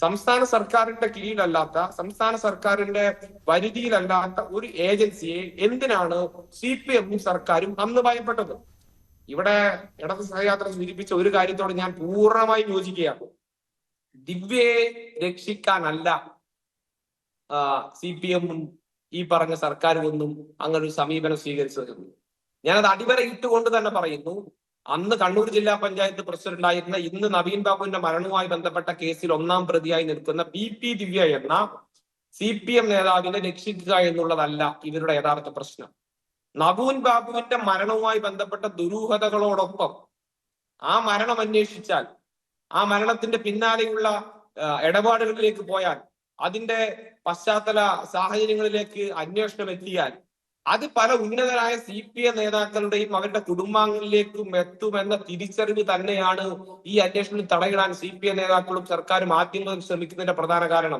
സംസ്ഥാന സർക്കാരിന്റെ കീഴിലല്ലാത്ത, സംസ്ഥാന സർക്കാരിന്റെ പരിധിയിലല്ലാത്ത ഒരു ഏജൻസിയെ എന്തിനാണ് CPM സർക്കാരും അന്ന് ഭയപ്പെട്ടത്? ഇവിടെ ഇടത് സഹയാത്ര സൂചിപ്പിച്ച ഒരു കാര്യത്തോട് ഞാൻ പൂർണ്ണമായും യോജിക്കുകയാണ്. ദിവ്യയെ രക്ഷിക്കാനല്ല CPM-ഉം ഈ പറഞ്ഞ സർക്കാരുമൊന്നും അങ്ങനെ ഒരു സമീപനം സ്വീകരിച്ചത്. ഞാനത് അടിവരയിട്ടുകൊണ്ട് തന്നെ പറയുന്നു. അന്ന് കണ്ണൂർ ജില്ലാ പഞ്ചായത്ത് പ്രസിഡന്റായിരുന്ന, ഇന്ന് നവീൻ ബാബുവിന്റെ മരണവുമായി ബന്ധപ്പെട്ട കേസിൽ 1ാം പ്രതിയായി നിൽക്കുന്ന BP ദിവ്യ എന്ന CPM നേതാവിനെ രക്ഷിക്കുക എന്നുള്ളതല്ല ഇവരുടെ യഥാർത്ഥ പ്രശ്നം. നവീൻ ബാബുവിന്റെ മരണവുമായി ബന്ധപ്പെട്ട ദുരൂഹതകളോടൊപ്പം ആ മരണം അന്വേഷിച്ചാൽ, ആ മരണത്തിന്റെ പിന്നാലെയുള്ള ഇടപാടുകളിലേക്ക് പോയാൽ, അതിന്റെ പശ്ചാത്തല സാഹചര്യങ്ങളിലേക്ക് അന്വേഷണം എത്തിയാൽ അത് പല ഉന്നതരായ CPM നേതാക്കളുടെയും അവരുടെ കുടുംബാംഗങ്ങളിലേക്കും എത്തുമെന്ന തിരിച്ചറിവ് തന്നെയാണ് ഈ അന്വേഷണം തടയിടാൻ CPM നേതാക്കളും സർക്കാരും ആദ്യങ്ങളും ശ്രമിക്കുന്നതിന്റെ പ്രധാന കാരണം.